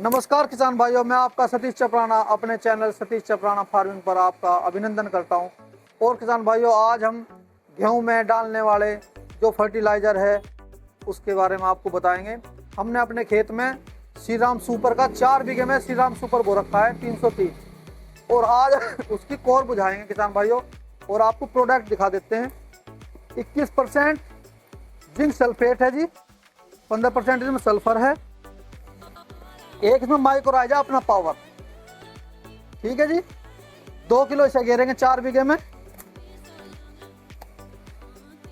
नमस्कार किसान भाइयों, मैं आपका सतीश चपराना अपने चैनल सतीश चपराना फार्मिंग पर आपका अभिनंदन करता हूं। और किसान भाइयों, आज हम गेहूं में डालने वाले जो फर्टिलाइज़र है उसके बारे में आपको बताएंगे। हमने अपने खेत में श्रीराम सुपर का 4 बीघे में श्रीराम सुपर बो रखा है 303, और आज उसकी कोर बुझाएंगे किसान भाइयों और आपको प्रोडक्ट दिखा देते हैं। 21% जिंक सल्फेट है जी, 15% इसमें सल्फर है, एक इसमें माइक्रोराइजा अपना पावर, ठीक है जी। 2 किलो इसे घेरेंगे 4 बीघे में।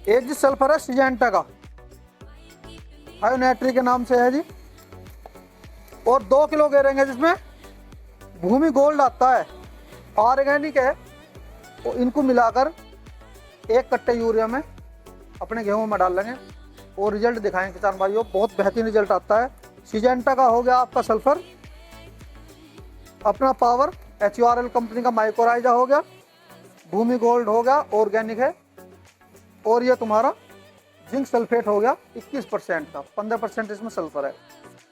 एक जी सल्फर है सिजेंटा का, हायोनेट्री के नाम से है जी, और 2 किलो घेरेंगे जिसमें भूमि गोल्ड आता है, ऑर्गेनिक है। और इनको मिलाकर 1 कट्टे यूरिया में अपने गेहूं में डाल लेंगे और रिजल्ट दिखाएंगे किसान भाइयों। बहुत बेहतरीन रिजल्ट आता है। सिजेंटा का हो गया आपका सल्फर, अपना पावर HURL कंपनी का माइक्रोराइजा हो गया, भूमि गोल्ड हो गया ऑर्गेनिक है, और ये तुम्हारा जिंक सल्फेट हो गया 21% का, 15% इसमें सल्फर है।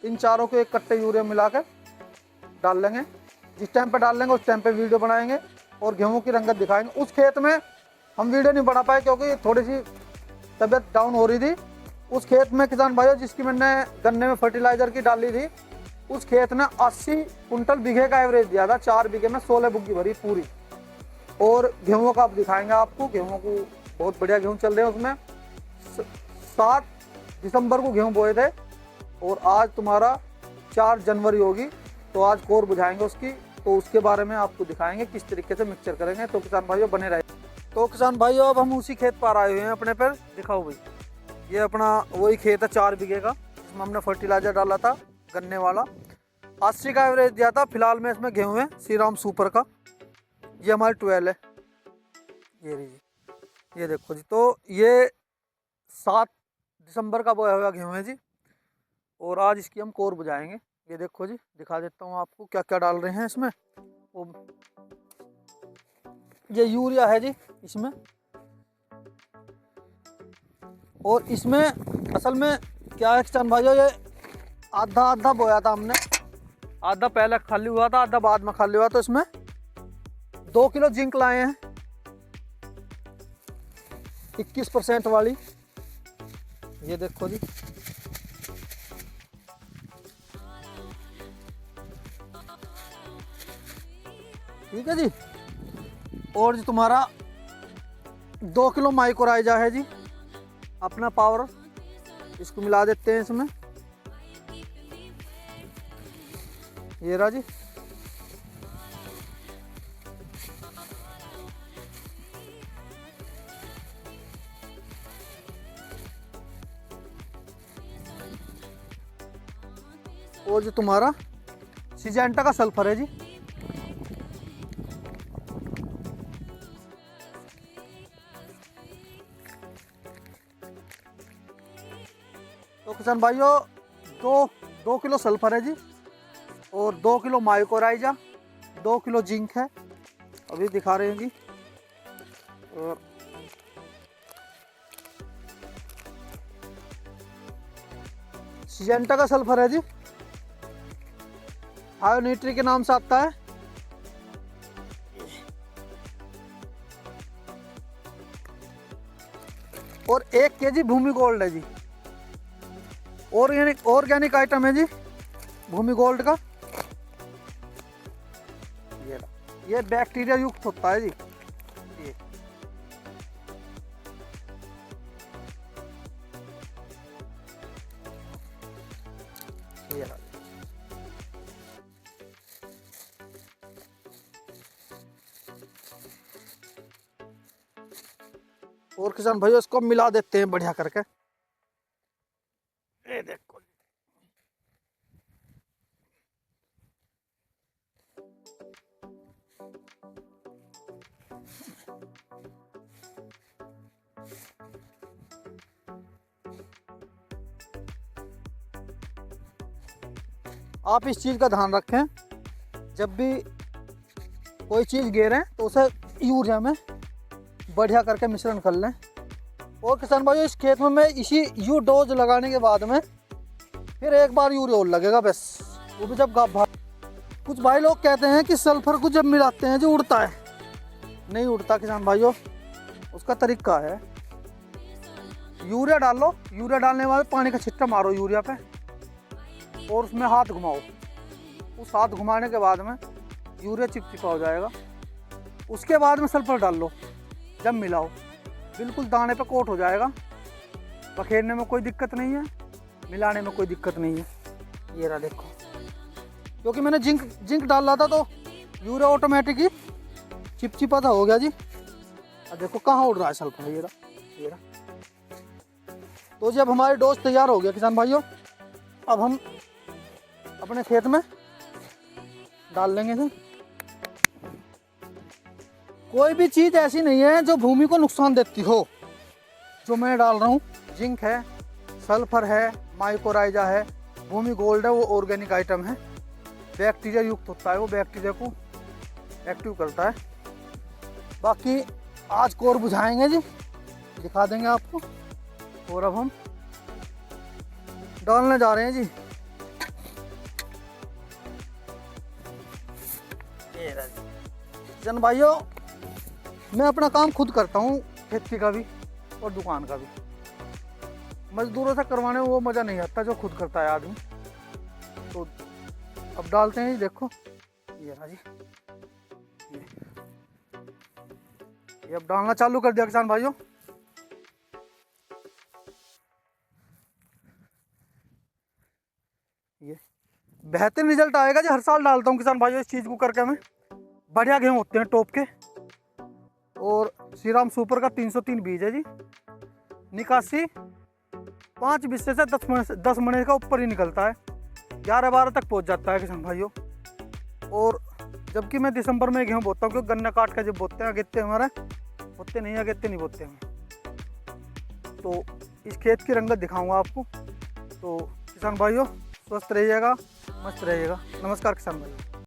इन चारों को 1 कट्टे यूरिया मिलाकर डाल लेंगे। जिस टाइम पे डाल लेंगे उस टाइम पे वीडियो बनाएंगे और गेहूं की रंगत दिखाएंगे। उस खेत में हम वीडियो नहीं बना पाए क्योंकि थोड़ी सी तबीयत डाउन हो रही थी। उस खेत में किसान भाइयों जिसकी मैंने गन्ने में फर्टिलाइज़र की डाली थी, उस खेत ने 80 कुंटल बीघे का एवरेज दिया था। 4 बीघे में 16 बुग्गी भरी पूरी। और गेहूँ का आप दिखाएंगे आपको। गेहूँ को बहुत बढ़िया गेहूँ चल रहे हैं। उसमें 7 दिसंबर को गेहूँ बोए थे और आज तुम्हारा 4 जनवरी होगी, तो आज कोर बुझाएंगे उसकी, तो उसके बारे में आपको दिखाएंगे किस तरीके से मिक्सचर करेंगे। तो किसान भाइयों बने रहे। तो किसान भाइयों अब हम उसी खेत पर आए हुए हैं अपने पर। दिखाओ भाई, ये अपना वही खेत है 4 बीघे का, इसमें हमने फर्टिलाइज़र डाला था गन्ने वाला। 80 का एवरेज दिया था। फिलहाल में इसमें गेहूँ है श्रीराम सुपर का, ये हमारी 12 है। ये रही, ये देखो जी। तो ये 7 दिसंबर का बोया हुआ गेहूँ है जी, और आज इसकी हम कोर बुझाएंगे। ये देखो जी, दिखा देता हूँ आपको क्या क्या डाल रहे हैं इसमें। ये यूरिया है जी इसमें, और इसमें असल में क्या है किसान भाइयों, ये आधा आधा बोया था हमने। आधा पहले खाली हुआ था, आधा बाद में खाली हुआ। तो इसमें 2 किलो जिंक लाए हैं 21% वाली। ये देखो जी, ठीक है जी। और जी तुम्हारा 2 किलो माइक्रोराइजा है जी अपना पावर, इसको मिला देते हैं इसमें। ये रहा जी। और जो तुम्हारा सिजेंटा का सल्फर है जी, तो किसान भाइयों 2 किलो सल्फर है जी, और 2 किलो माइक्रोराइजा, 2 किलो जिंक है, अभी दिखा रहे हैं जी। और सिजेंटा का सल्फर है जी, हायोनेट्री के नाम से आता है। और 1 केजी भूमि गोल्ड है जी, ऑर्गेनिक आइटम है जी भूमि गोल्ड का। ये बैक्टीरिया युक्त होता है जी। ये और किसान भाइयों इसको मिला देते हैं बढ़िया करके। ये देखो, आप इस चीज़ का ध्यान रखें, जब भी कोई चीज़ गेरें तो उसे यूरिया में बढ़िया करके मिश्रण कर लें। और किसान भाइयों इस खेत में मैं इसी यू डोज लगाने के बाद में फिर एक बार यूरिया और लगेगा बस। वो भी जब कुछ भाई लोग कहते हैं कि सल्फर को जब मिलाते हैं जो उड़ता है, नहीं उड़ता किसान भाइयों। उसका तरीका है, यूरिया डाल लो, यूरिया डालने के बाद पानी का छिट्टा मारो यूरिया पे और उसमें हाथ घुमाओ। उस हाथ घुमाने के बाद में यूरिया चिपचिपा हो जाएगा। उसके बाद में सल्फर डाल लो, जब मिलाओ बिल्कुल दाने पे कोट हो जाएगा। पखेरने में कोई दिक्कत नहीं है, मिलाने में कोई दिक्कत नहीं है। ये रहा देखो, क्योंकि मैंने जिंक डाल रहा था तो यूरिया ऑटोमेटिक ही चिपचिपा था हो गया जी। अब देखो कहाँ उड़ रहा है सल्फर, ये रहा। तो जी अब हमारी डोज तैयार हो गया किसान भाइयों। अब हम अपने खेत में डाल लेंगे जी। कोई भी चीज़ ऐसी नहीं है जो भूमि को नुकसान देती हो। जो मैं डाल रहा हूँ, जिंक है, सल्फर है, माइकोराइजा है, भूमि गोल्ड है, वो ऑर्गेनिक आइटम है, बैक्टीरिया युक्त होता है, वो बैक्टीरिया को एक्टिव करता है। बाकी आज कोर बुझाएंगे जी, दिखा देंगे आपको। और अब हम डालने जा रहे हैं जी। जन भाइयों, मैं अपना काम खुद करता हूँ, खेती का भी और दुकान का भी। मजदूरों से करवाने में वो मज़ा नहीं आता जो खुद करता है आदमी। तो अब डालते हैं जी, देखो ये रहा जी। ये अब डालना चालू कर दिया किसान भाइयों। ये बेहतरीन रिजल्ट आएगा जी। हर साल डालता हूँ किसान भाइयों इस चीज़ को करके। मैं बढ़िया गेहूँ होते हैं टॉप के। और श्रीराम सुपर का 303 बीज है जी। निकासी 5 बिस्से से 10 महीने का ऊपर ही निकलता है, 11-12 तक पहुँच जाता है किसान भाइयों। और जबकि मैं दिसंबर में गेहूँ बोता हूँ, क्योंकि गन्ना काट के जब बोते हैं अगेते हमारे बोते नहीं, अगेते नहीं बोते हैं। तो इस खेत की रंगत दिखाऊंगा आपको। तो किसान भाइयों स्वस्थ रहिएगा, मस्त रहिएगा। नमस्कार किसान भाइयों।